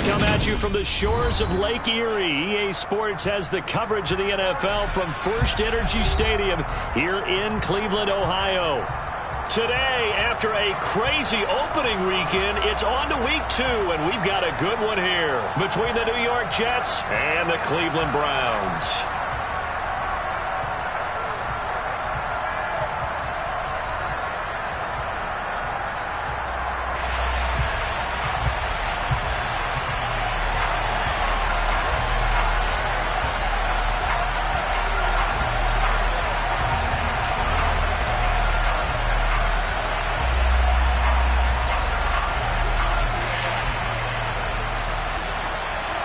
come at you from the shores of Lake Erie. EA Sports has the coverage of the NFL from First Energy Stadium here in Cleveland, Ohio. Today, after a crazy opening weekend, it's on to week 2, and we've got a good one here between the New York Jets and the Cleveland Browns.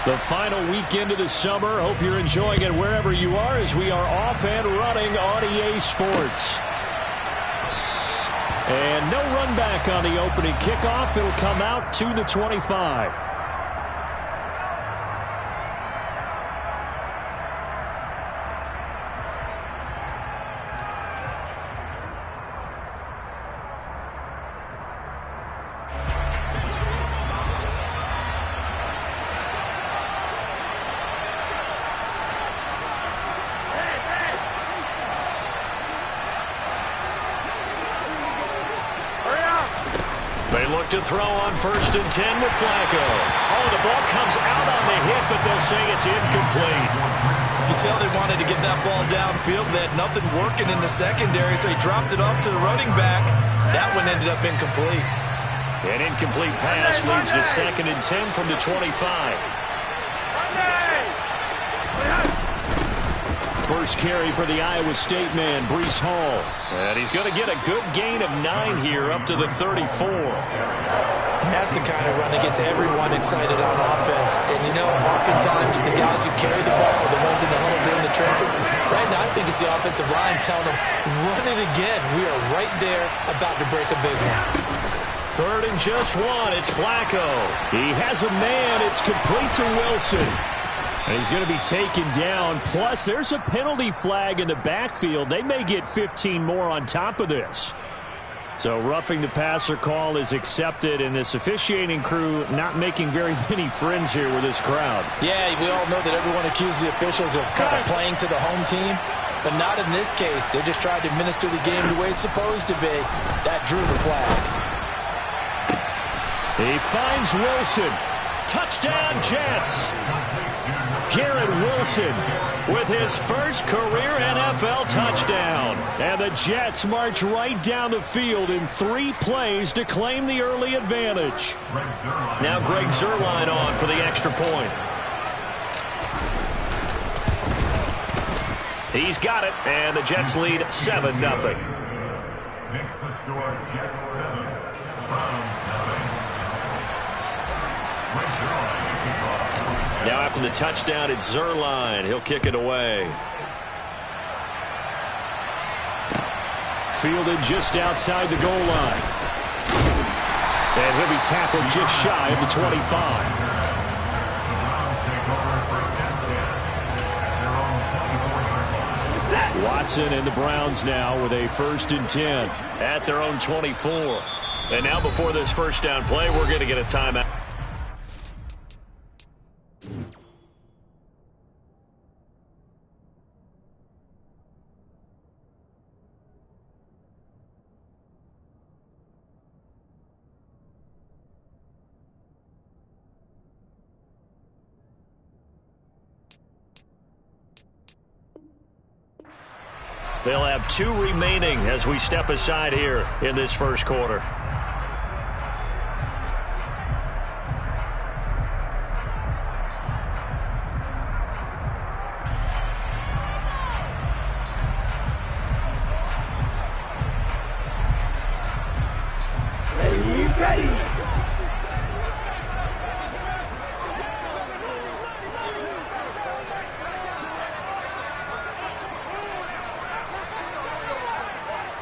The final weekend of the summer. Hope you're enjoying it wherever you are as we are off and running on EA Sports. And no run back on the opening kickoff. It'll come out to the 25. They look to throw on 1st and 10 with Flacco. Oh, the ball comes out on the hit, but they'll say it's incomplete. You can tell they wanted to get that ball downfield. They had nothing working in the secondary, so he dropped it off to the running back. That one ended up incomplete. An incomplete pass leads to 2nd and 10 from the 25. First carry for the Iowa State man, Breece Hall. And he's going to get a good gain of 9 here up to the 34. And that's the kind of run that gets everyone excited on offense. And, you know, oftentimes the guys who carry the ball are the ones in the huddle during the training. Right now, I think it's the offensive line telling them, run it again. We are right there about to break a big one. 3rd and just 1. It's Flacco. He has a man. It's complete to Wilson. And he's going to be taken down. Plus, there's a penalty flag in the backfield. They may get 15 more on top of this. So roughing the passer call is accepted, and this officiating crew not making very many friends here with this crowd. Yeah, we all know that everyone accuses the officials of kind of playing to the home team, but not in this case. They just tried to administer the game the way it's supposed to be. That drew the flag. He finds Wilson. Touchdown, Jets. Garrett Wilson with his first career NFL touchdown. And the Jets march right down the field in 3 plays to claim the early advantage. Now Greg Zuerlein on for the extra point. He's got it, and the Jets lead 7-0. Next the score, Jets 7, Browns 9. Now after the touchdown, it's Zuerlein. He'll kick it away. Fielded just outside the goal line. And he'll be tackled just shy of the 25. Watson and the Browns now with a 1st and 10 at their own 24. And now before this first down play, we're going to get a timeout. They'll have 2 remaining as we step aside here in this first quarter. Ready.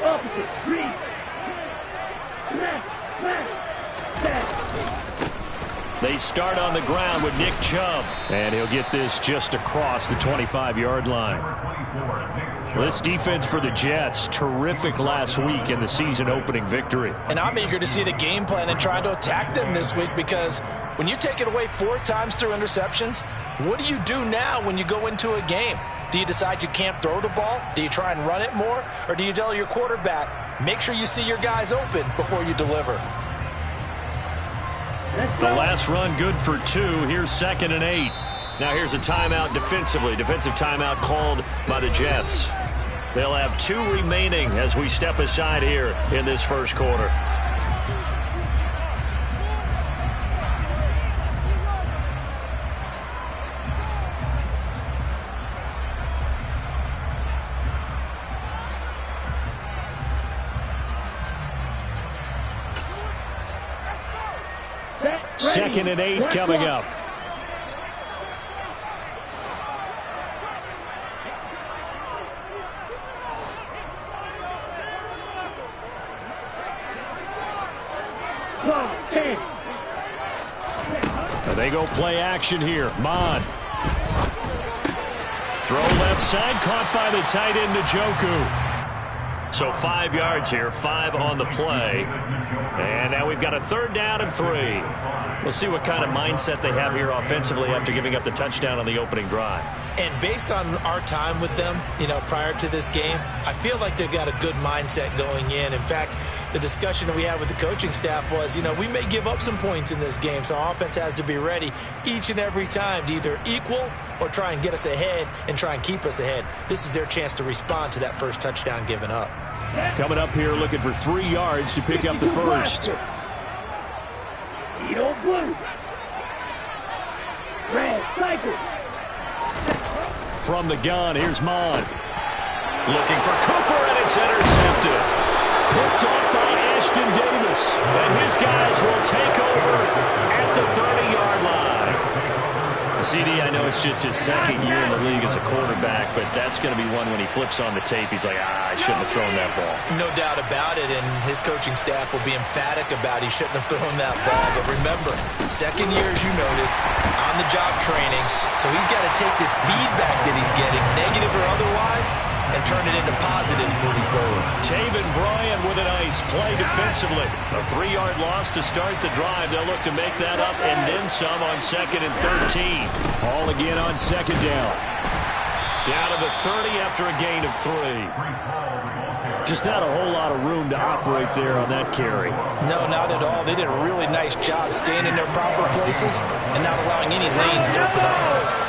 Opposite, green. Left, left. They start on the ground with Nick Chubb. And he'll get this just across the 25-yard line. This defense for the Jets, terrific last week in the season-opening victory. And I'm eager to see the game plan and trying to attack them this week because When you take it away 4 times through interceptions, what do you do now when you go into a game? Do you decide you can't throw the ball? Do you try and run it more? Or do you tell your quarterback, make sure you see your guys open before you deliver? The last run good for 2. Here's 2nd and 8. Now here's a timeout defensively. Defensive timeout called by the Jets. They'll have 2 remaining as we step aside here in this first quarter. Second and 8 coming up. They go play action here. Mon. Throw left side, caught by the tight end Njoku. So 5 yards here, 5 on the play. And now we've got a 3rd down and 3. We'll see what kind of mindset they have here offensively after giving up the touchdown on the opening drive. And based on our time with them, prior to this game, I feel like they've got a good mindset going in. In fact, the discussion that we had with the coaching staff was, we may give up some points in this game, so our offense has to be ready each and every time to either equal or try and get us ahead and try and keep us ahead. This is their chance to respond to that first touchdown given up. Coming up here looking for 3 yards to pick up the first. Blue. Red cycle. From the gun, here's Mon. Looking for Cooper, and it's intercepted. Picked up by Ashton Davis. And his guys will take over at the 30-yard line. CD, I know it's just his 2nd year in the league as a quarterback, but that's going to be one when he flips on the tape, he's like, I shouldn't have thrown that ball. No doubt about it, and his coaching staff will be emphatic about he shouldn't have thrown that ball. But remember, 2nd year, as you noted, on-the-job training, so he's got to take this feedback that he's getting, negative or otherwise, and turn it into positives moving forward. Taven Bryan with a nice play defensively. A 3-yard loss to start the drive. They'll look to make that up and then some on 2nd and 13. All again on 2nd down. Down to the 30 after a gain of 3. Just not a whole lot of room to operate there on that carry. No, not at all. They did a really nice job staying in their proper places and not allowing any lanes to open up.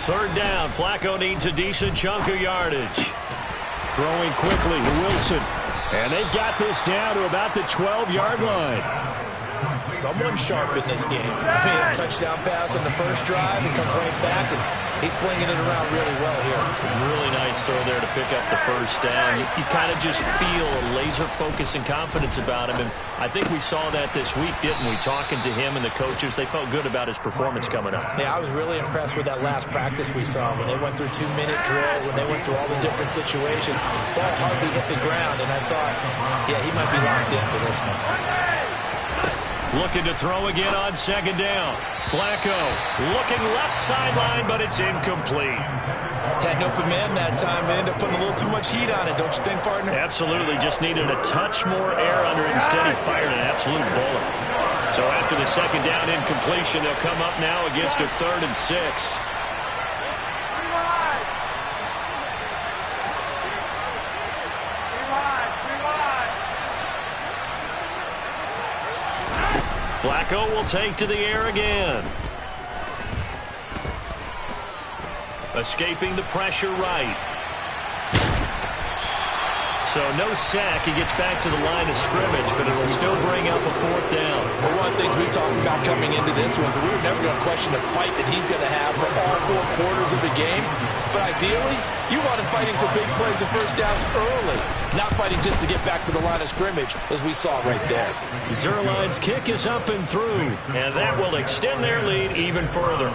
Third down. Flacco needs a decent chunk of yardage. Throwing quickly to Wilson. And they've got this down to about the 12-yard line. Someone sharp in this game. A touchdown pass on the first drive and comes right back, and he's flinging it around really well here. Really nice throw there to pick up the first down. You kind of just feel a laser focus and confidence about him, and I think we saw that this week, didn't we? Talking to him and the coaches, they felt good about his performance coming up. Yeah, I was really impressed with that last practice we saw when they went through 2-minute drill, when they went through all the different situations. Ball hardly hit the ground, and I thought, yeah, he might be locked in for this one. Looking to throw again on 2nd down. Flacco looking left sideline, but it's incomplete. Had an open man that time. They ended up putting a little too much heat on it, don't you think, partner? Absolutely. Just needed a touch more air under it. Instead, he fired an absolute bullet. So after the 2nd down incompletion, they'll come up now against a 3rd and 6. Flacco will take to the air again. Escaping the pressure right. So no sack. He gets back to the line of scrimmage, but it will still bring up a 4th down. Well, one of the things we talked about coming into this was that we were never going to question the fight that he's going to have for all 4 quarters of the game. But ideally, you want him fighting for big plays and first downs early, not fighting just to get back to the line of scrimmage, as we saw right there. Zuerlein's kick is up and through, and that will extend their lead even further.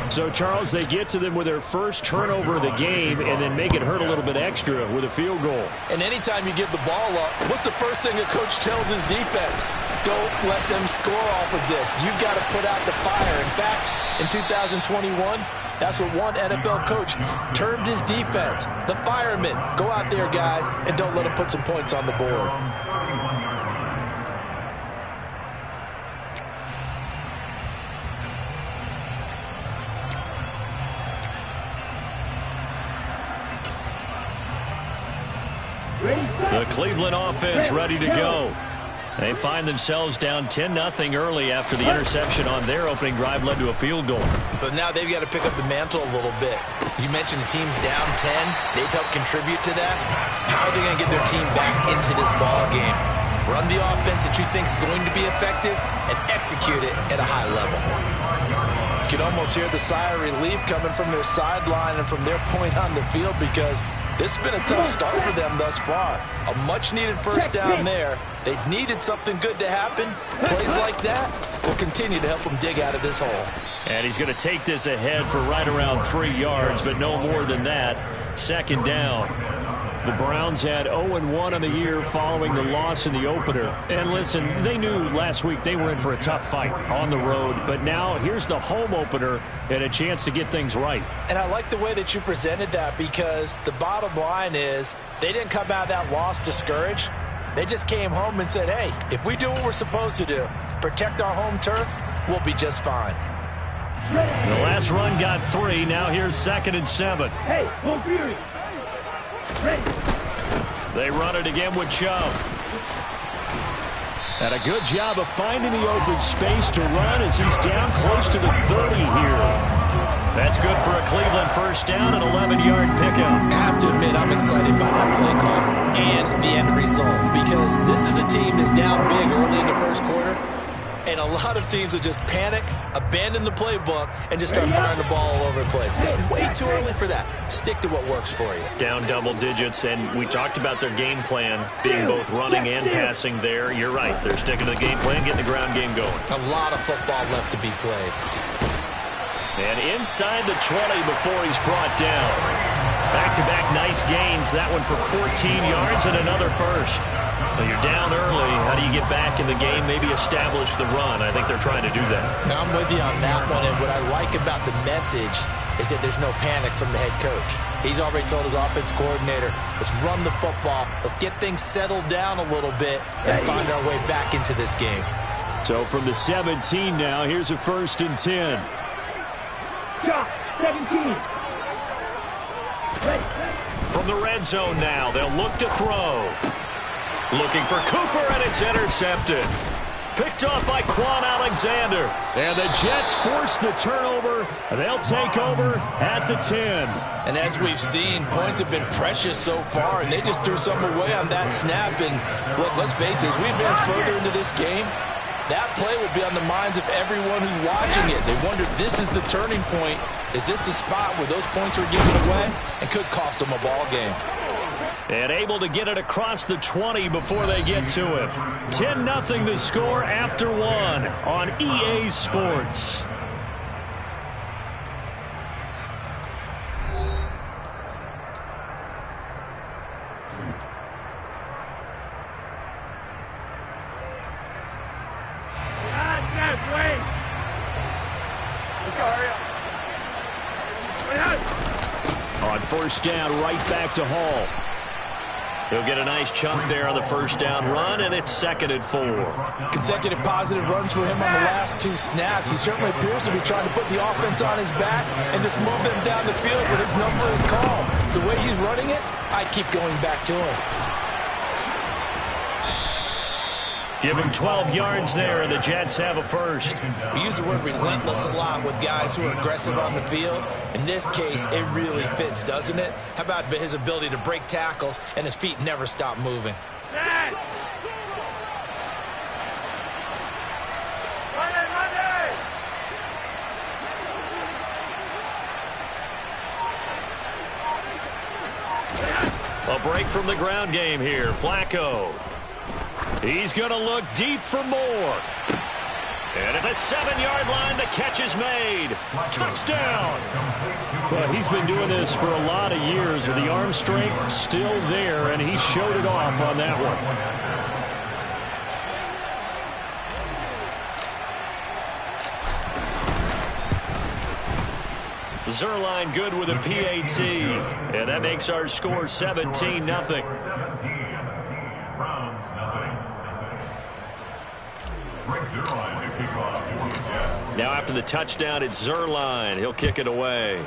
So, Charles, they get to them with their first turnover of the game and then make it hurt a little bit extra with a field goal. And anytime you give the ball up, what's the first thing a coach tells his defense? Don't let them score off of this. You've got to put out the fire. In fact, in 2021, that's what one NFL coach termed his defense. The firemen. Go out there, guys, and don't let them put some points on the board. The Cleveland offense ready to go. They find themselves down 10-0 early after the interception on their opening drive led to a field goal. So now they've got to pick up the mantle a little bit. You mentioned the team's down 10. They've helped contribute to that. How are they going to get their team back into this ball game? Run the offense that you think is going to be effective and execute it at a high level. You can almost hear the sigh of relief coming from their sideline and from their point on the field, because this has been a tough start for them thus far. A much-needed first down there. They needed something good to happen. Plays like that will continue to help them dig out of this hole. And he's going to take this ahead for right around 3 yards, but no more than that. Second down. The Browns had 0-1 on the year following the loss in the opener. And listen, they knew last week they were in for a tough fight on the road. But now here's the home opener and a chance to get things right. And I like the way that you presented that, because the bottom line is they didn't come out of that loss discouraged. They just came home and said, hey, if we do what we're supposed to do, protect our home turf, we'll be just fine. The last run got 3. Now here's 2nd and 7. Hey, home fury. Ready. They run it again with Chubb. And a good job of finding the open space to run as he's down close to the 30 here. That's good for a Cleveland first down, an 11-yard pickup. I have to admit, I'm excited by that play call and the end result, because this is a team that's down big early in the first quarter, and a lot of teams will just panic, abandon the playbook, and just start firing the ball all over the place. It's way too early for that. Stick to what works for you. Down double digits, and we talked about their game plan being both running and passing there. You're right. They're sticking to the game plan, getting the ground game going. A lot of football left to be played. And inside the 20 before he's brought down. Back-to-back nice gains. That one for 14 yards and another first. Now you're down early. How do you get back in the game? Maybe establish the run. I think they're trying to do that. Now I'm with you on that one, and what I like about the message is that there's no panic from the head coach. He's already told his offense coordinator, let's run the football, let's get things settled down a little bit and find our way back into this game. So from the 17 now, here's a 1st and 10. Shot. 17. Ready. From the red zone now, they'll look to throw. Looking for Cooper, and it's intercepted. Picked off by Quan Alexander. And the Jets force the turnover. They'll take over at the 10. And as we've seen, points have been precious so far, and they just threw something away on that snap. And look, let's face it, as we advance further into this game, that play will be on the minds of everyone who's watching it. They wonder if this is the turning point. Is this the spot where those points were given away and could cost them a ball game? And able to get it across the 20 before they get to it. 10-0 the score after 1 on EA Sports. On first down, right back to Hall. He'll get a nice chunk there on the first down run, and it's 2nd and 4. Consecutive positive runs for him on the last 2 snaps. He certainly appears to be trying to put the offense on his back and just move them down the field, but his number is called. The way he's running it, I keep going back to him. Give him 12 yards there, and the Jets have a first. We use the word relentless a lot with guys who are aggressive on the field. In this case, it really fits, doesn't it? How about his ability to break tackles and his feet never stop moving? A break from the ground game here. Flacco. He's going to look deep for more. And at the 7-yard line, the catch is made. Touchdown. Well, he's been doing this for a lot of years with the arm strength still there, and he showed it off on that one. Zuerlein good with a PAT, and that makes our score 17-0. Now after the touchdown, it's Zuerlein. He'll kick it away.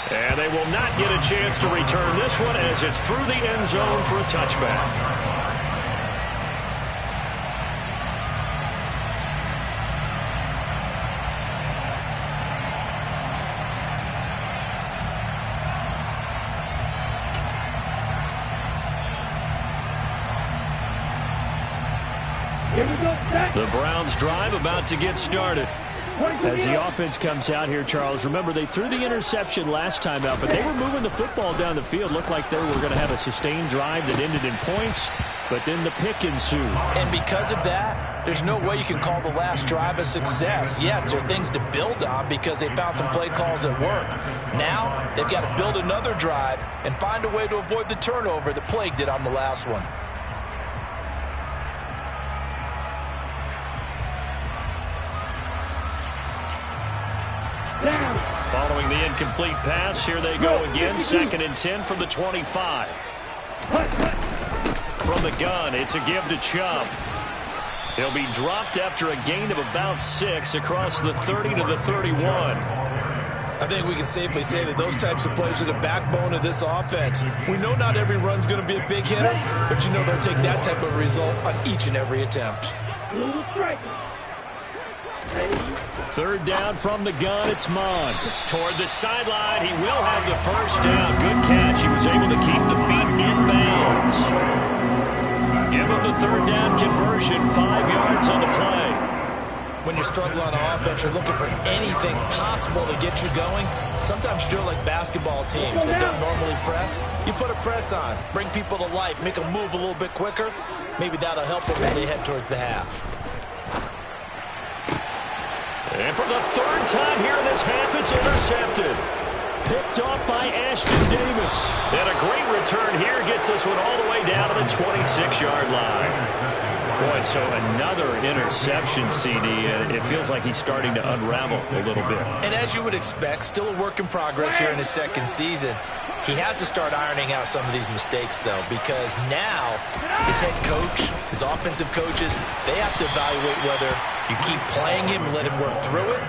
And they will not get a chance to return this one as it's through the end zone for a touchback. The Browns drive about to get started. As the offense comes out here, Charles, remember they threw the interception last time out, but they were moving the football down the field. Looked like they were going to have a sustained drive that ended in points, but then the pick ensued. And because of that, there's no way you can call the last drive a success. Yes, there are things to build on because they found some play calls that work. Now they've got to build another drive and find a way to avoid the turnover that plagued it on the last one. Following the incomplete pass, here they go again. 2nd and 10 from the 25. From the gun, it's a give to Chubb. He'll be dropped after a gain of about 6 across the 30 to the 31. I think we can safely say that those types of plays are the backbone of this offense. We know not every run's going to be a big hitter, but you know they'll take that type of result on each and every attempt. 3rd down from the gun, it's Mond. Toward the sideline, he will have the first down. Good catch. He was able to keep the feet in bounds. Give him the 3rd down conversion, 5 yards on the play. When you're struggling on offense, you're looking for anything possible to get you going. Sometimes you do it like basketball teams that don't normally press. You put a press on, bring people to life, make them move a little bit quicker. Maybe that'll help them as they head towards the half. And for the 3rd time here in this half, it's intercepted. Picked off by Ashton Davis. And a great return here gets this one all the way down to the 26-yard line. Boy, so another interception, CD. It feels like he's starting to unravel a little bit. And as you would expect, still a work in progress here in his 2nd season. He has to start ironing out some of these mistakes, though, because now his head coach, his offensive coaches, they have to evaluate whether you keep playing him and let him work through it,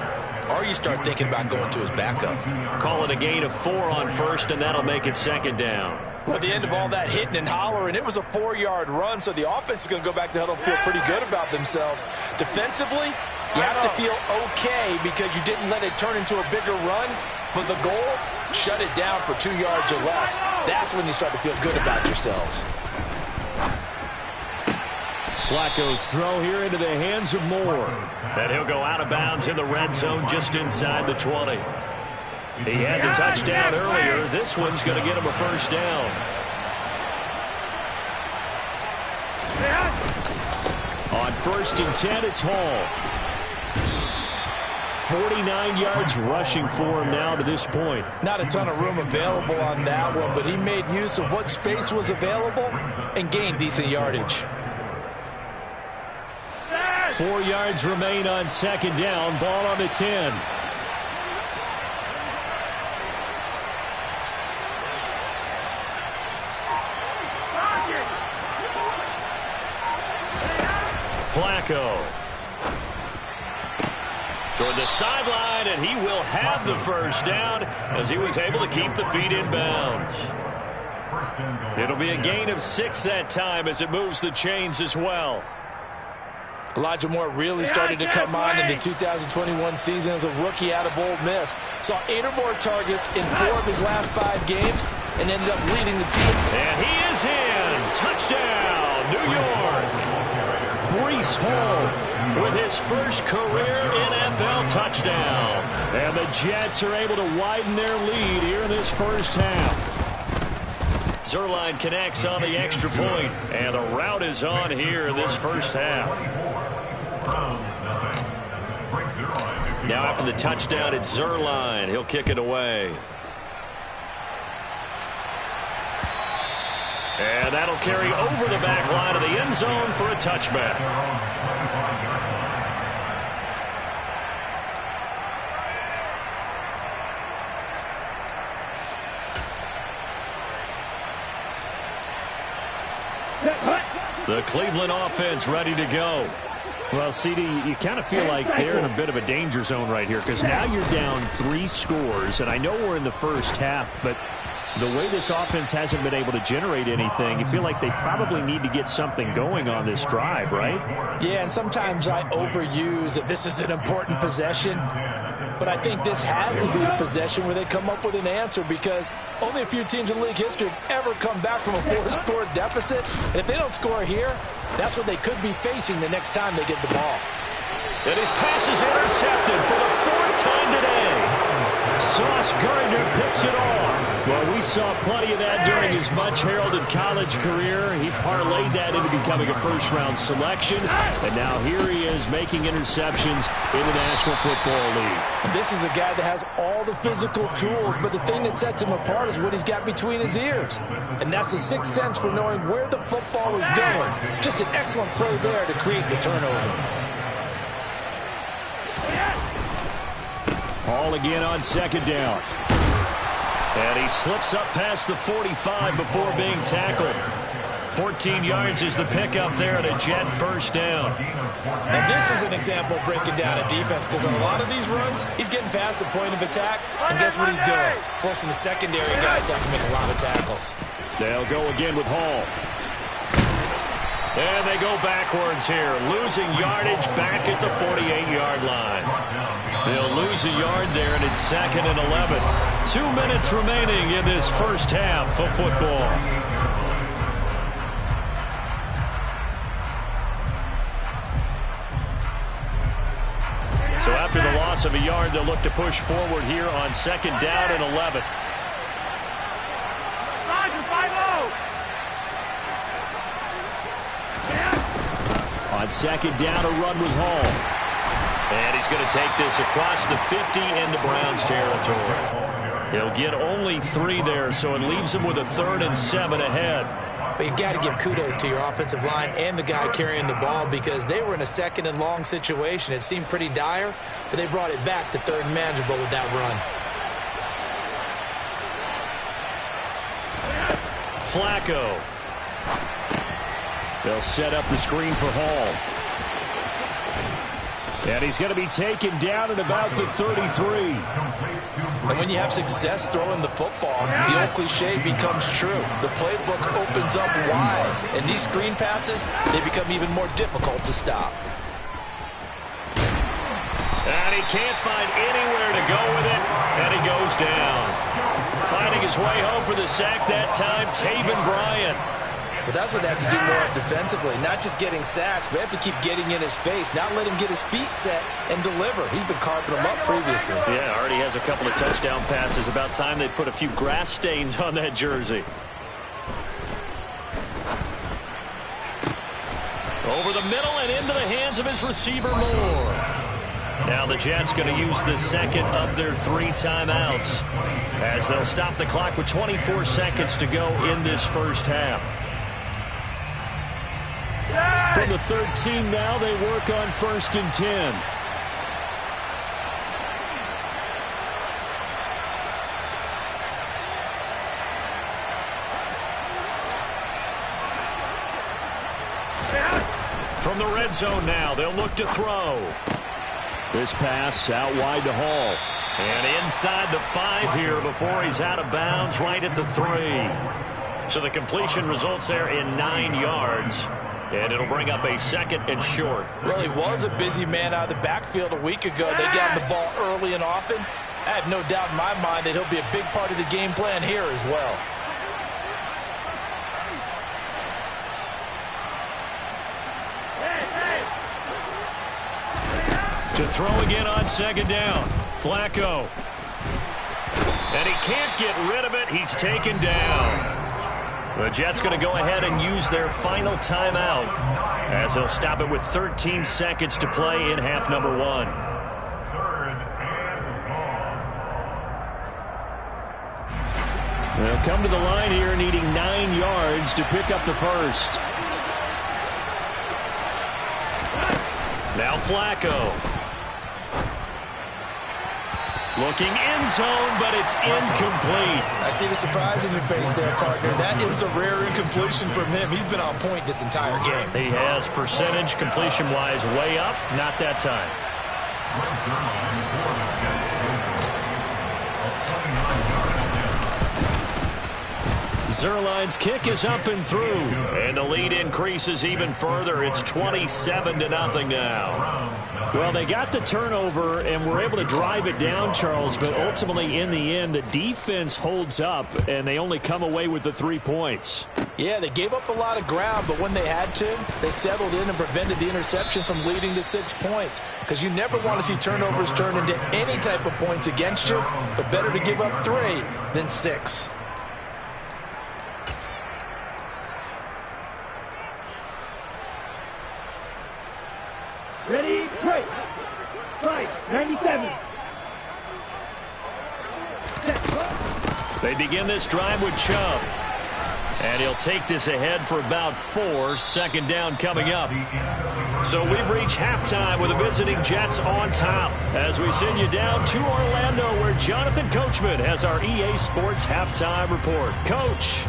or you start thinking about going to his backup. Call it a gain of 4 on 1st, and that'll make it 2nd down. Well, at the end of all that hitting and hollering, it was a 4-yard run, so the offense is going to go back to huddle and feel pretty good about themselves. Defensively, you have to feel okay because you didn't let it turn into a bigger run, but the goal, shut it down for 2 yards or less. That's when you start to feel good about yourselves. Flacco's throw here into the hands of Moore. And he'll go out of bounds in the red zone just inside the 20. He had the touchdown earlier. This one's going to get him a 1st down. On 1st and 10, it's Hall. 49 yards rushing for him now to this point. Not a ton of room available on that one, but he made use of what space was available and gained decent yardage. 4 yards remain on 2nd down. Ball on the 10. Flacco. Toward the sideline, and he will have the 1st down as he was able to keep the feet in bounds. It'll be a gain of 6 that time as it moves the chains as well. Elijah Moore really started to come on in the 2021 season as a rookie out of Ole Miss. Saw 8 or more targets in 4 of his last 5 games and ended up leading the team. And he is in. Touchdown, New York. Breece Hall with his first career NFL touchdown. And the Jets are able to widen their lead here in this first half. Zuerlein connects on the extra point, and the route is on here in this first half. Now after the touchdown, it's Zuerlein. He'll kick it away. And that'll carry over the back line of the end zone for a touchback. The Cleveland offense ready to go. Well, CD, you kind of feel like they're in a bit of a danger zone right here because now you're down 3 scores, and I know we're in the first half, but the way this offense hasn't been able to generate anything, you feel like they probably need to get something going on this drive, right? Yeah, and sometimes I overuse that this is an important possession. But I think this has to be the possession where they come up with an answer because only a few teams in league history have ever come back from a 4-score deficit. And if they don't score here, that's what they could be facing the next time they get the ball. And his pass is intercepted for the 4th time today. Sauce Gardner picks it off. Well, we saw plenty of that during his much-heralded college career. He parlayed that into becoming a first-round selection. And now here he is making interceptions in the National Football League. This is a guy that has all the physical tools, but the thing that sets him apart is what he's got between his ears. And that's the sixth sense for knowing where the football is going. Just an excellent play there to create the turnover. Hall again on 2nd down. And he slips up past the 45 before being tackled. 14 yards is the pickup there at a Jet first down. And this is an example of breaking down a defense because on a lot of these runs, he's getting past the point of attack, and guess what he's doing? Forcing the secondary guys to have to make a lot of tackles. They'll go again with Hall. And they go backwards here, losing yardage back at the 48-yard line. They'll lose a yard there, and it's 2nd and 11. 2 minutes remaining in this first half of football. So after the loss of a yard, they'll look to push forward here on 2nd down and 11. On 2nd down, a run with Hall. And he's going to take this across the 50 into Browns territory. He'll get only 3 there, so it leaves him with a 3rd and 7 ahead. But you got to give kudos to your offensive line and the guy carrying the ball because they were in a 2nd and long situation. It seemed pretty dire, but they brought it back to 3rd and manageable with that run. Flacco. They'll set up the screen for Hall. And he's going to be taken down at about the 33. And when you have success throwing the football, the old cliche becomes true. The playbook opens up wide, and these screen passes, they become even more difficult to stop. And he can't find anywhere to go with it, and he goes down. Finding his way home for the sack that time, Taven Bryan. But that's what they have to do more defensively, not just getting sacks, but they have to keep getting in his face, not let him get his feet set and deliver. He's been carving them up previously. Yeah, already has a couple of touchdown passes. About time they put a few grass stains on that jersey. Over the middle and into the hands of his receiver, Moore. Now the Jets going to use the 2nd of their 3 timeouts as they'll stop the clock with 24 seconds to go in this first half. From the 13 now, they work on 1st and 10. From the red zone now, they'll look to throw. This pass out wide to Hall. And inside the 5 here before he's out of bounds right at the 3. So the completion results there in 9 yards. And it'll bring up a 2nd and short. Well, he was a busy man out of the backfield a week ago. They got him the ball early and often. I have no doubt in my mind that he'll be a big part of the game plan here as well. To throw again on second down. Flacco. And he can't get rid of it. He's taken down. The Jets going to go ahead and use their final timeout as they'll stop it with 13 seconds to play in half number 1. They'll come to the line here needing 9 yards to pick up the first. Now Flacco. Looking end zone, but it's incomplete. I see the surprise in your face there, partner. That is a rare incompletion from him. He's been on point this entire game. He has percentage completion-wise way up. Not that time. Zuerlein's kick is up and through, and the lead increases even further. It's 27-0 now. Well, they got the turnover and were able to drive it down, Charles, but ultimately in the end, the defense holds up, and they only come away with the 3 points. Yeah, they gave up a lot of ground, but when they had to, they settled in and prevented the interception from leading to 6 points. Because you never want to see turnovers turn into any type of points against you, but better to give up 3 than 6. Ready, break. 97. They begin this drive with Chubb. And he'll take this ahead for about 4. Second down coming up. So we've reached halftime with the visiting Jets on top as we send you down to Orlando where Jonathan Coachman has our EA Sports halftime report. Coach.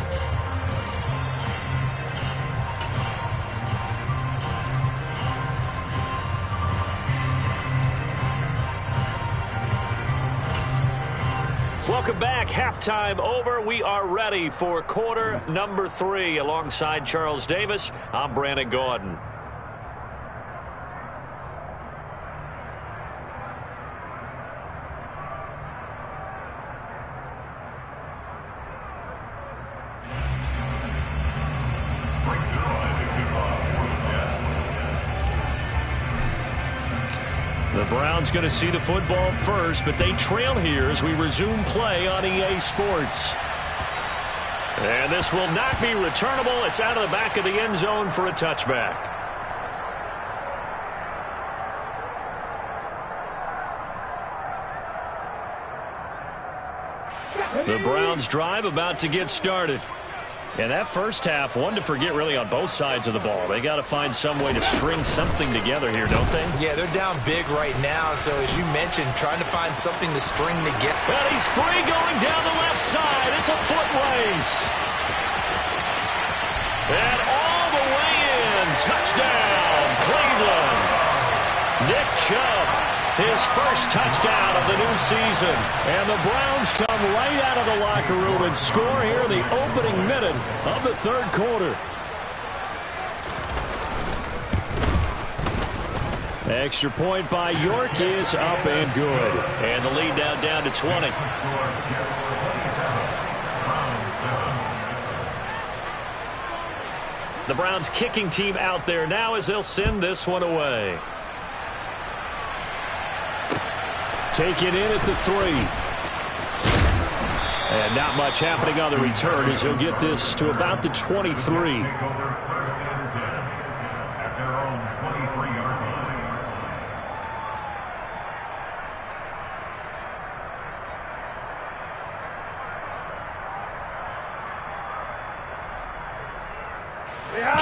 Welcome back. Halftime over. We are ready for quarter number 3. Alongside Charles Davis, I'm Brandon Gaudin. The Browns going to see the football first, but they trail here as we resume play on EA Sports. And this will not be returnable. It's out of the back of the end zone for a touchback. The Browns drive about to get started. And that first half, one to forget really on both sides of the ball. They got to find some way to string something together here, don't they? Yeah, they're down big right now. So as you mentioned, trying to find something to string together. Well, he's free going down the left side. It's a foot race. And all the way in. Touchdown, Cleveland. Nick Chubb, his first touchdown of the new season. And the Browns come right out of the locker room and score here in the opening minute of the third quarter. Extra point by York is up and good. And the lead now down to 20. The Browns kicking team out there now as they'll send this one away. Taken in at the 3. And not much happening on the return as he'll get this to about the 23.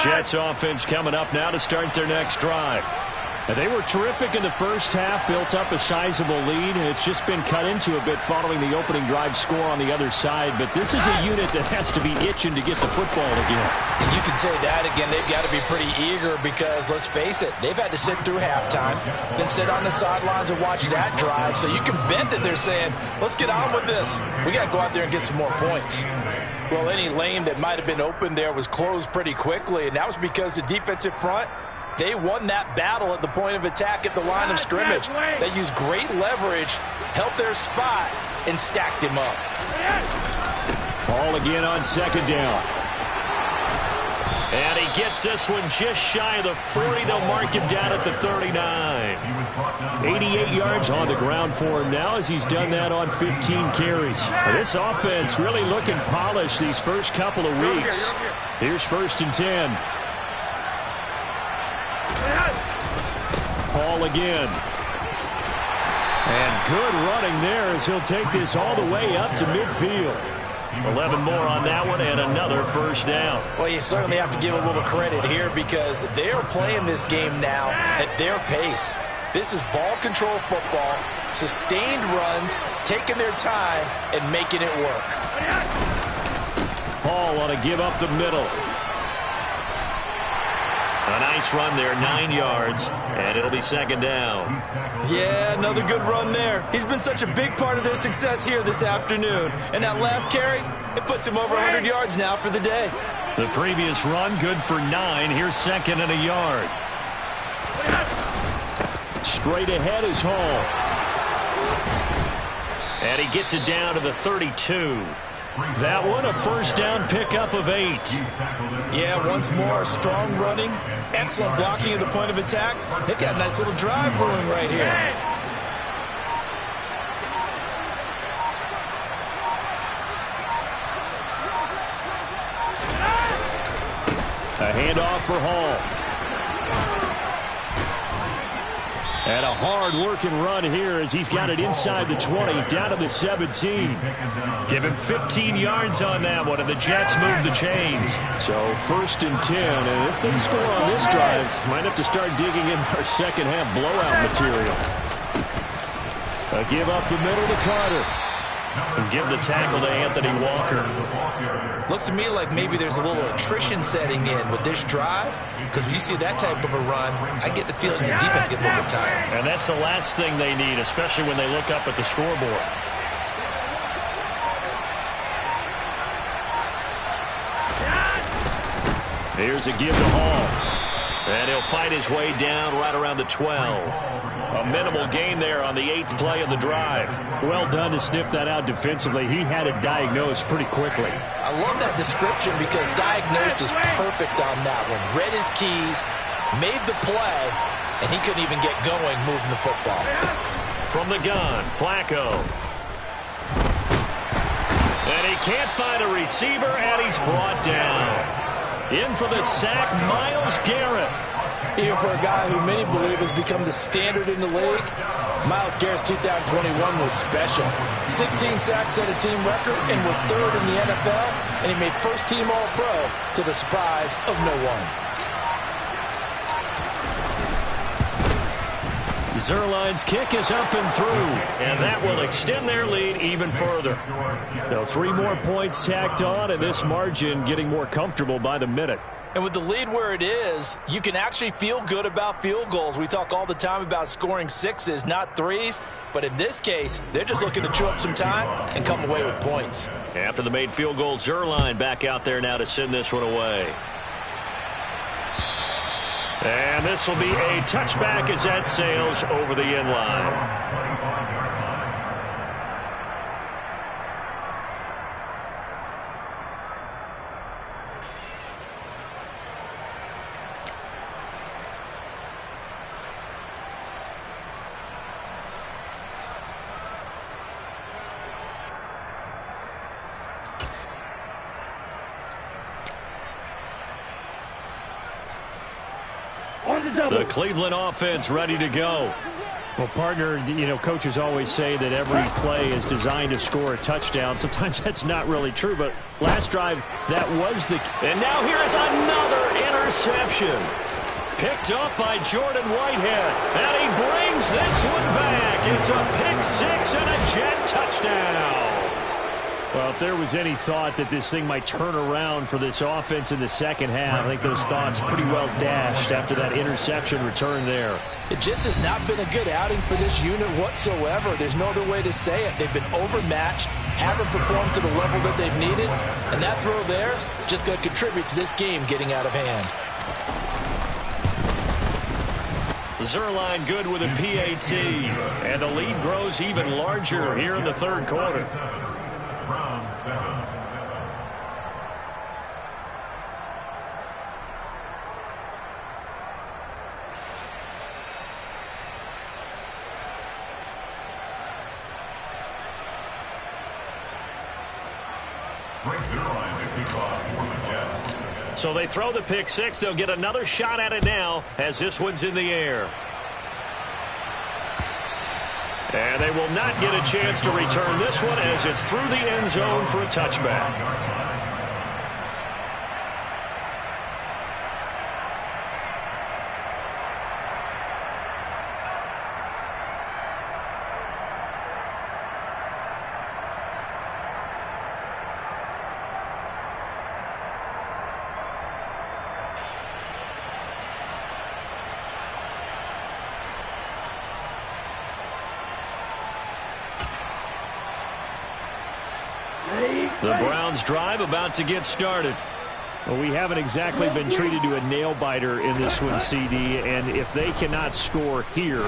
Jets offense coming up now to start their next drive. And they were terrific in the first half, built up a sizable lead, and it's just been cut into a bit following the opening drive score on the other side. But this is a unit that has to be itching to get the football again. And you can say that again. They've got to be pretty eager because, let's face it, they've had to sit through halftime, then sit on the sidelines and watch that drive. So you can bet that they're saying, let's get on with this. We got to go out there and get some more points. Well, any lane that might have been open there was closed pretty quickly, and that was because the defensive front, they won that battle at the point of attack at the line of scrimmage. They used great leverage, held their spot, and stacked him up. Ball again on second down. And he gets this one just shy of the 40. They'll mark him down at the 39. 88 yards on the ground for him now as he's done that on 15 carries. Now, this offense really looking polished these first couple of weeks. Here's 1st and 10. Paul again. And good running there as he'll take this all the way up to midfield. 11 more on that one and another 1st down. Well, you certainly have to give a little credit here because they are playing this game now at their pace. This is ball control football, sustained runs, taking their time and making it work. Paul on a give up the middle. A nice run there, 9 yards, and it'll be 2nd down. Yeah, another good run there. He's been such a big part of their success here this afternoon. And that last carry, it puts him over 100 yards now for the day. The previous run, good for 9. Here's 2nd and a yard. Straight ahead is Hall. And he gets it down to the 32. That one, a 1st down pickup of 8. Yeah, once more, strong running, excellent blocking at the point of attack. They've got a nice little drive brewing right here. A handoff for Hall. And a hard-working run here as he's got it inside the 20, down to the 17. Give him 15 yards on that one, and the Jets move the chains. So 1st and 10, and if they score on this drive, might have to start digging in our second-half blowout material. A give up the middle to Carter. And give the tackle to Anthony Walker. Looks to me like maybe there's a little attrition setting in with this drive, because when you see that type of a run, I get the feeling the defense gets a little bit tired. And that's the last thing they need, especially when they look up at the scoreboard. Here's a give to Hall. And he'll fight his way down right around the 12. A minimal gain there on the 8th play of the drive. Well done to sniff that out defensively. He had it diagnosed pretty quickly. I love that description because diagnosed is perfect on that one. Read his keys, made the play, and he couldn't even get going moving the football. From the gun, Flacco. And he can't find a receiver, and he's brought down. In for the sack, Myles Garrett. Even for a guy who many believe has become the standard in the league, Myles Garrett's 2021 was special. 16 sacks set a team record and were 3rd in the NFL, and he made first-team All-Pro to the surprise of no one. Zuerlein's kick is up and through, and that will extend their lead even further. Now 3 more points tacked on, and this margin getting more comfortable by the minute. And with the lead where it is, you can actually feel good about field goals. We talk all the time about scoring 6s, not 3s. But in this case, they're just looking to chew up some time and come away with points. After the made field goal, Zuerlein back out there now to send this one away. And this will be a touchback as that sails over the end line. The Cleveland offense ready to go. Well, partner, coaches always say that every play is designed to score a touchdown. Sometimes that's not really true, but last drive, that was the... And now here is another interception. Picked up by Jordan Whitehead. And he brings this one back. It's a pick 6 and a Jet touchdown. Well, if there was any thought that this thing might turn around for this offense in the second half, I think those thoughts pretty well dashed after that interception return there. It just has not been a good outing for this unit whatsoever. There's no other way to say it. They've been overmatched, haven't performed to the level that they've needed, and that throw there just going to contribute to this game getting out of hand. Zuerlein good with a PAT, and the lead grows even larger here in the third quarter. line to kick off for the Jets. So they throw the pick six. They'll get another shot at it now as this one's in the air. And they will not get a chance to return this one as it's through the end zone for a touchback. The Browns drive about to get started. Well, we haven't exactly been treated to a nail-biter in this one, CD, and if they cannot score here,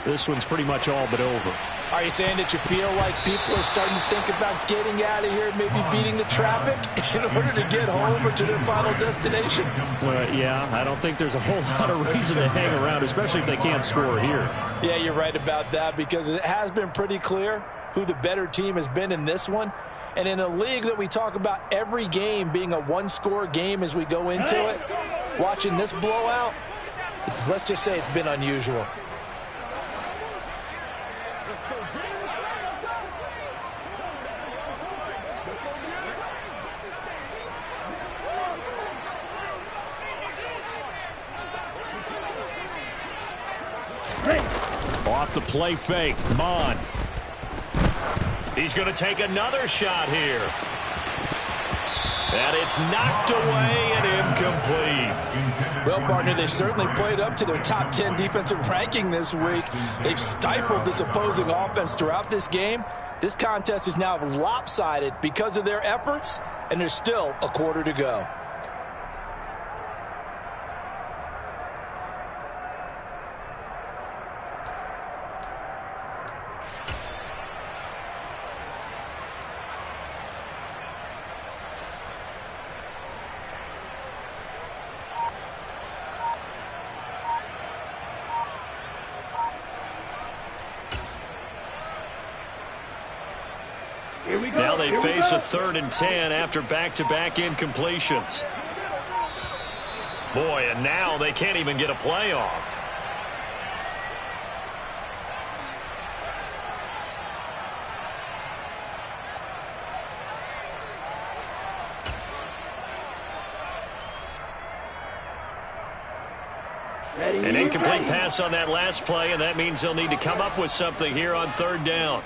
this one's pretty much all but over. Are you saying that you feel like people are starting to think about getting out of here, maybe beating the traffic in order to get home or to their final destination? Well, yeah, I don't think there's a whole lot of reason to hang around, especially if they can't score here. Yeah, you're right about that because it has been pretty clear who the better team has been in this one. And in a league that we talk about every game being a one-score game as we go into it, watching this blowout, let's just say it's been unusual. Off the play fake, Mon. He's going to take another shot here. And it's knocked away and incomplete. Well, partner, they've certainly played up to their top 10 defensive ranking this week. They've stifled this opposing offense throughout this game. This contest is now lopsided because of their efforts, and there's still a quarter to go. Now they face a 3rd and 10 after back-to-back incompletions. Boy, and now they can't even get a play off. An incomplete pass on that last play, and that means they'll need to come up with something here on 3rd down.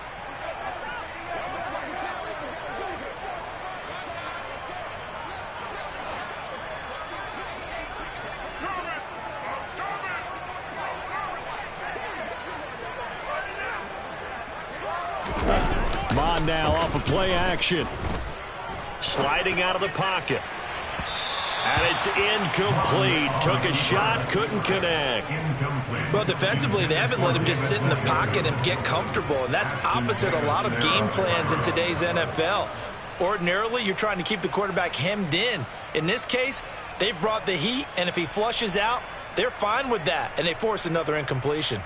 Mon now off of play action. Sliding out of the pocket. And it's incomplete. Took a shot, couldn't connect. Well, defensively, they haven't let him just sit in the pocket and get comfortable, and that's opposite a lot of game plans in today's NFL. Ordinarily, you're trying to keep the quarterback hemmed in. In this case, they've brought the heat, and if he flushes out, they're fine with that, and they force another incompletion.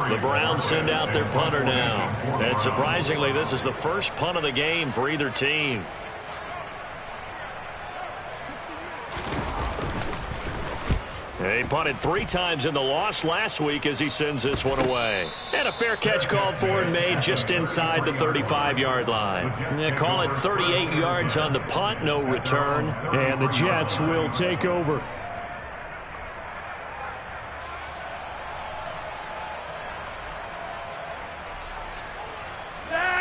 The Browns send out their punter now. And surprisingly, this is the first punt of the game for either team. He punted 3 times in the loss last week as he sends this one away. And a fair catch called for and made just inside the 35-yard line. They call it 38 yards on the punt, no return. And the Jets will take over.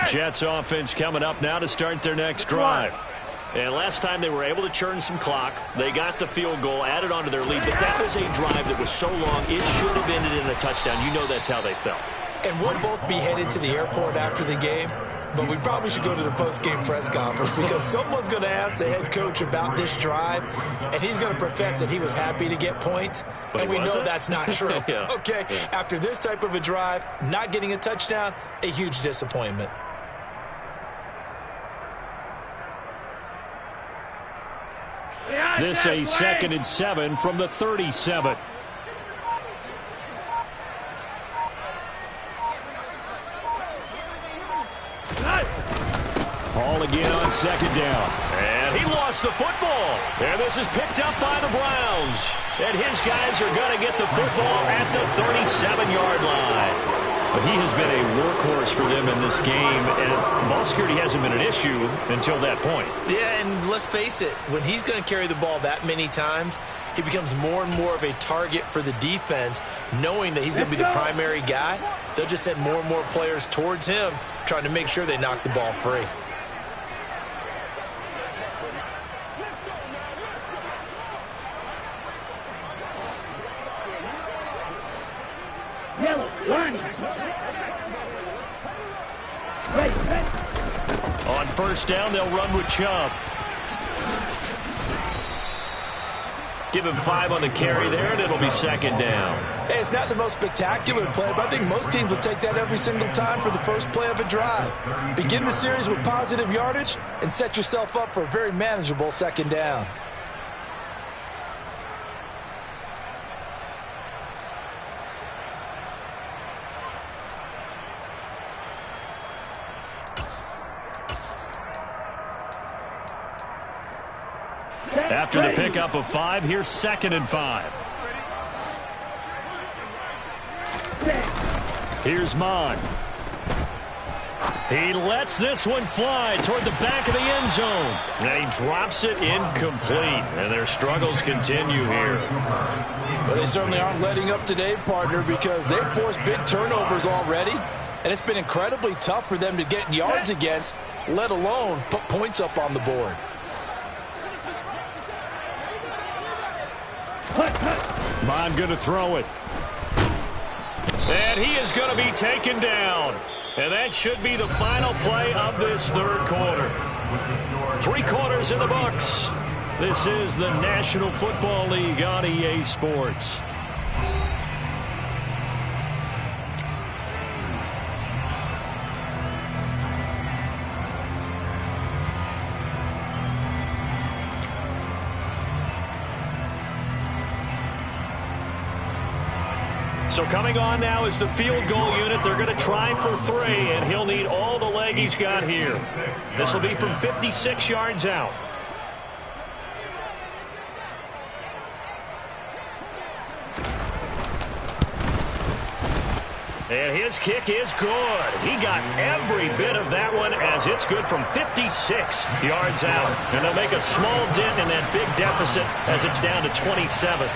Jets offense coming up now to start their next drive. And last time they were able to churn some clock. They got the field goal, added on to their lead. But that was a drive that was so long, it should have ended in a touchdown. You know that's how they felt. And we'll both be headed to the airport after the game. But we probably should go to the post-game press conference because someone's going to ask the head coach about this drive, and he's going to profess that he was happy to get points, and we know that's not true. Yeah. Okay, after this type of a drive, not getting a touchdown, a huge disappointment. Yeah. This a 2nd and 7 from the 37. Ball again on 2nd down. And he lost the football. And this is picked up by the Browns. And his guys are going to get the football at the 37-yard line. But he has been a workhorse for them in this game, and ball security hasn't been an issue until that point. Yeah, and let's face it, when he's going to carry the ball that many times, he becomes more and more of a target for the defense, knowing that he's going to be the primary guy. They'll just send more and more players towards him, trying to make sure they knock the ball free. Yellow, line. Ready. On 1st down, they'll run with Chubb. Give him 5 on the carry there, and it'll be 2nd down. Hey, it's not the most spectacular play, but I think most teams will take that every single time for the first play of a drive. Begin the series with positive yardage and set yourself up for a very manageable 2nd down. After the pickup of 5, here's 2nd and 5. Here's Mon. He lets this one fly toward the back of the end zone. And he drops it incomplete. And their struggles continue here. But they certainly aren't letting up today, partner, because they've forced big turnovers already. And it's been incredibly tough for them to get yards against, let alone put points up on the board. Mon going to throw it. And he is going to be taken down. And that should be the final play of this 3rd quarter. 3 quarters in the books. This is the National Football League on EA Sports. So coming on now is the field goal unit. They're going to try for 3, and he'll need all the leg he's got here. This will be from 56 yards out. And his kick is good. He got every bit of that one as it's good from 56 yards out. And they'll make a small dent in that big deficit as it's down to 27.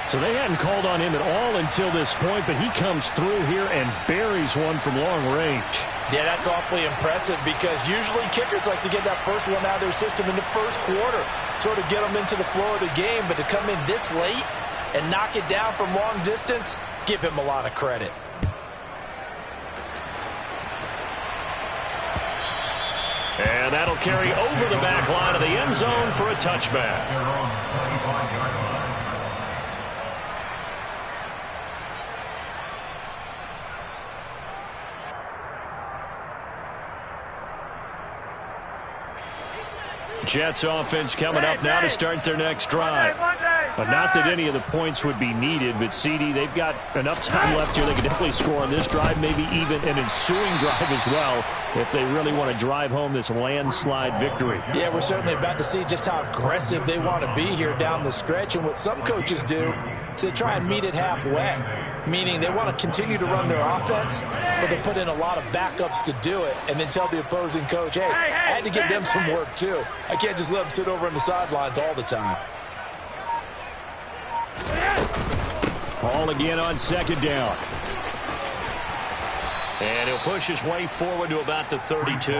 So they hadn't called on him at all until this point, but he comes through here and buries one from long range. Yeah, that's awfully impressive because usually kickers like to get that first one out of their system in the 1st quarter, sort of get them into the flow of the game, but to come in this late and knock it down from long distance, give him a lot of credit. And that'll carry over the back line of the end zone for a touchback. Jets offense coming up now to start their next drive. But not that any of the points would be needed, but CD, they've got enough time left here. They can definitely score on this drive, maybe even an ensuing drive as well, if they really want to drive home this landslide victory. Yeah, we're certainly about to see just how aggressive they want to be here down the stretch. And what some coaches do is they try and meet it halfway, meaning they want to continue to run their offense, but they put in a lot of backups to do it, and then tell the opposing coach, hey, I had to give them some work too. I can't just let them sit over on the sidelines all the time. Ball again on 2nd down. And he'll push his way forward to about the 32.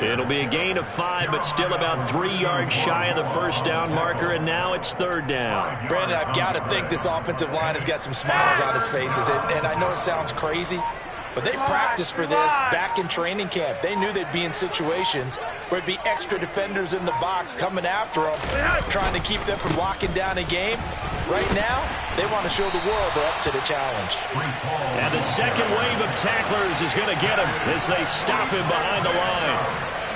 It'll be a gain of 5, but still about 3 yards shy of the 1st down marker, and now it's 3rd down. Brandon, I've got to think this offensive line has got some smiles on its faces, and I know it sounds crazy, but they practiced for this back in training camp. They knew they'd be in situations where it'd be extra defenders in the box coming after them, trying to keep them from locking down a game. Right now, they want to show the world they're up to the challenge. And the second wave of tacklers is going to get him as they stop him behind the line.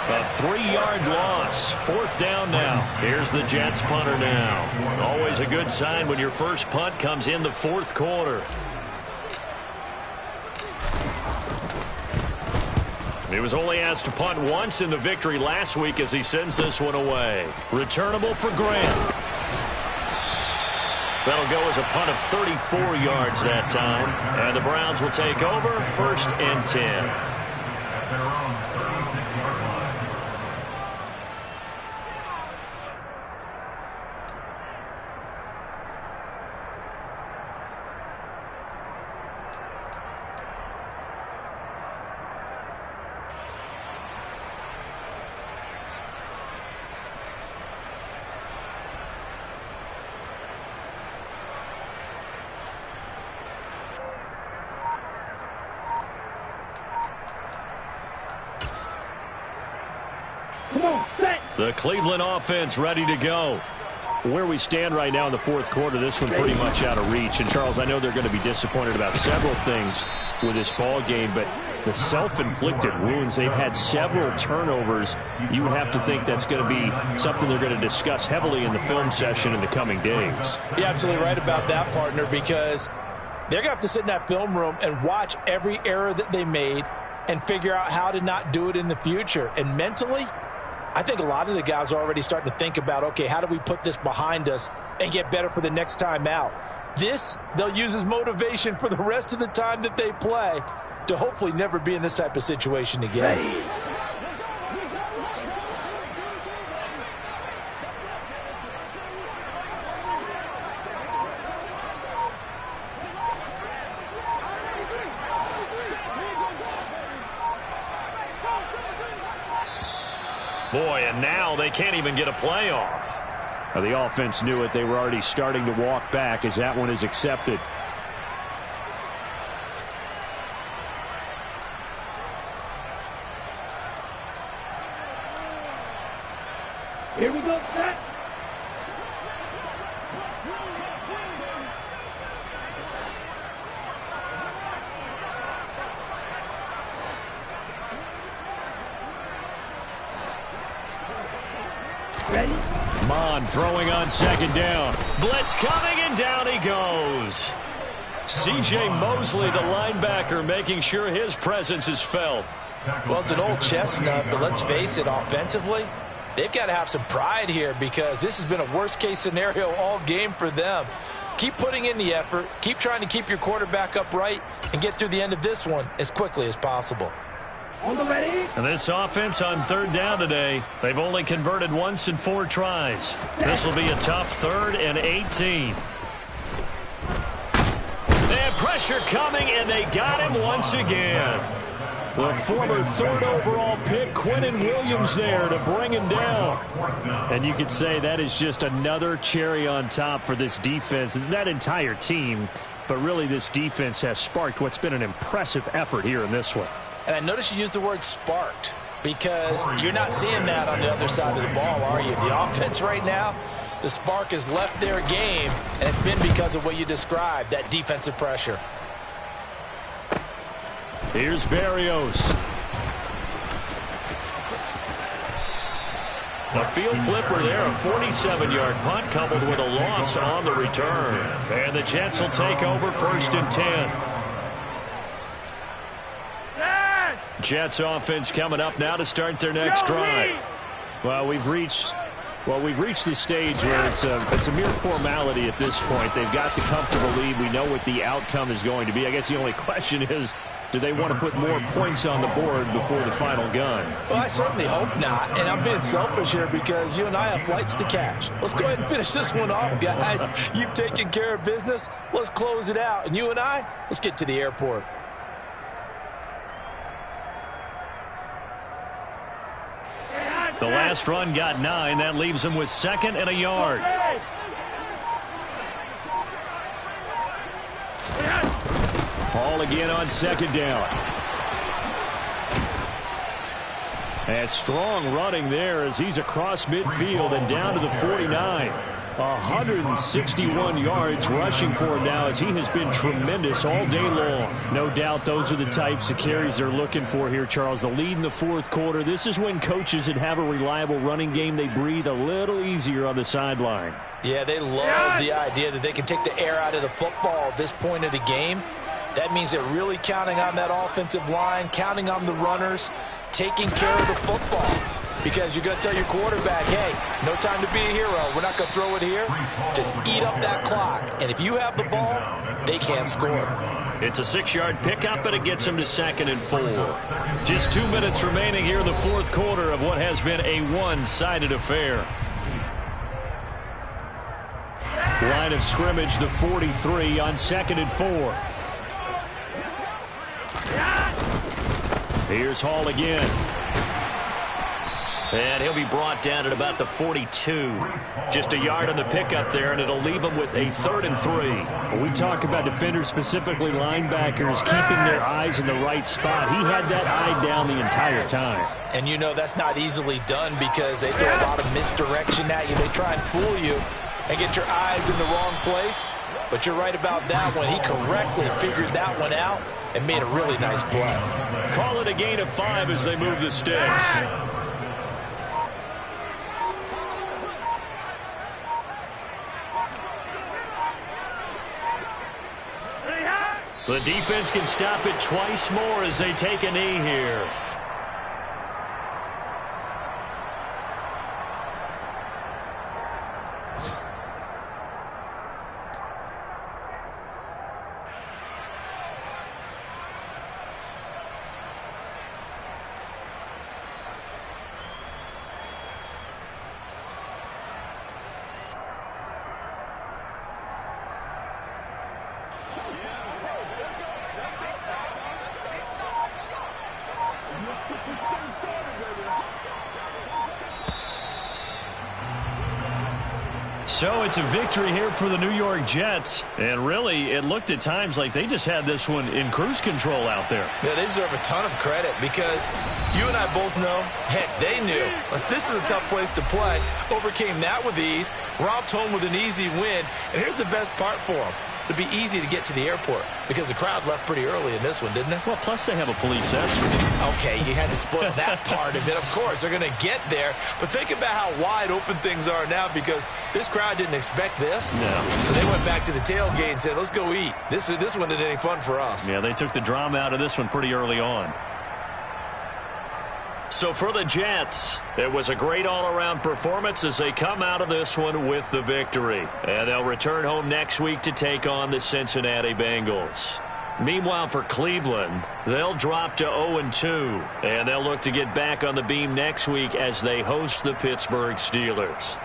A 3-yard loss. 4th down now. Here's the Jets punter now. Always a good sign when your first punt comes in the 4th quarter. He was only asked to punt once in the victory last week as he sends this one away. Returnable for Grant. That'll go as a punt of 34 yards that time. And the Browns will take over 1st and 10. At their own 36-yard line. Come on, set. The Cleveland offense ready to go. Where we stand right now in the 4th quarter, this one pretty much out of reach. And, Charles, I know they're going to be disappointed about several things with this ball game, but the self-inflicted wounds, they've had several turnovers. You would have to think that's going to be something they're going to discuss heavily in the film session in the coming days. You're absolutely right about that, partner, because they're going to have to sit in that film room and watch every error that they made and figure out how to not do it in the future. And mentally, I think a lot of the guys are already starting to think about, okay, how do we put this behind us and get better for the next time out? This, they'll use as motivation for the rest of the time that they play to hopefully never be in this type of situation again. Ready. Boy, and now they can't even get a playoff. Now, the offense knew it. They were already starting to walk back as that one is accepted. Here we go, set. Ready? Mond throwing on 2nd down. Blitz coming, and down he goes. C.J. Mosley, the linebacker, making sure his presence is felt. Well, it's an old chestnut, but let's face it, offensively, they've got to have some pride here because this has been a worst-case scenario all game for them. Keep putting in the effort. Keep trying to keep your quarterback upright and get through the end of this one as quickly as possible. On the ready. And this offense on 3rd down today, they've only converted once in 4 tries. This will be a tough 3rd and 18. They have pressure coming, and they got him once again. The former 3rd overall pick, Quinnen Williams, there to bring him down. And you could say that is just another cherry on top for this defense and that entire team. But really, this defense has sparked what's been an impressive effort here in this one. And I noticed you used the word sparked because you're not seeing that on the other side of the ball, are you? The offense right now, the spark has left their game, and it's been because of what you described, that defensive pressure. Here's Berrios. A field flipper there, a 47-yard punt coupled with a loss on the return. And the Jets will take over 1st and 10. Jets offense coming up now to start their next drive. Well, we've reached the stage where it's a mere formality at this point. They've got the comfortable lead. We know what the outcome is going to be. I guess the only question is, do they want to put more points on the board before the final gun? Well, I certainly hope not. And I'm being selfish here because you and I have flights to catch. Let's go ahead and finish this one off, guys. You've taken care of business. Let's close it out. And you and I, let's get to the airport. The last run got 9. That leaves him with 2nd and a yard. Ball again on 2nd down. And strong running there as he's across midfield and down to the 49. 161 yards rushing for him now, as he has been tremendous all day long. No doubt those are the types of carries they're looking for here, Charles. The lead in the fourth quarter. This is when coaches that have a reliable running game, they breathe a little easier on the sideline. Yeah, they love the idea that they can take the air out of the football at this point of the game. That means they're really counting on that offensive line, counting on the runners, taking care of the football. Because you're going to tell your quarterback, hey, no time to be a hero. We're not going to throw it here. Just eat up that clock. And if you have the ball, they can't score. It's a 6-yard pickup, and it gets them to 2nd and 4. Just 2 minutes remaining here in the fourth quarter of what has been a one-sided affair. Line of scrimmage, the 43 on 2nd and 4. Here's Hall again. And he'll be brought down at about the 42. Just a yard on the pickup there, and it'll leave him with a 3rd and 3. When we talk about defenders, specifically linebackers, keeping their eyes in the right spot. He had that eye down the entire time. And you know that's not easily done because they throw a lot of misdirection at you. They try and fool you and get your eyes in the wrong place. But you're right about that one. He correctly figured that one out and made a really nice play. Call it a gain of 5 as they move the sticks. The defense can stop it twice more as they take a knee here. So it's a victory here for the New York Jets. And really, it looked at times like they just had this one in cruise control out there. Yeah, they deserve a ton of credit because you and I both know, heck, they knew. Like, this is a tough place to play. Overcame that with ease. Romped home with an easy win. And here's the best part for them. It'd be easy to get to the airport because the crowd left pretty early in this one, didn't it? Well, plus they have a police escort. Okay, you had to split that part of it. Of course, they're going to get there. But think about how wide open things are now because this crowd didn't expect this. No. So they went back to the tailgate and said, let's go eat. This one isn't any fun for us. Yeah, they took the drama out of this one pretty early on. So for the Jets, it was a great all-around performance as they come out of this one with the victory. And they'll return home next week to take on the Cincinnati Bengals. Meanwhile, for Cleveland, they'll drop to 0-2, and they'll look to get back on the beam next week as they host the Pittsburgh Steelers.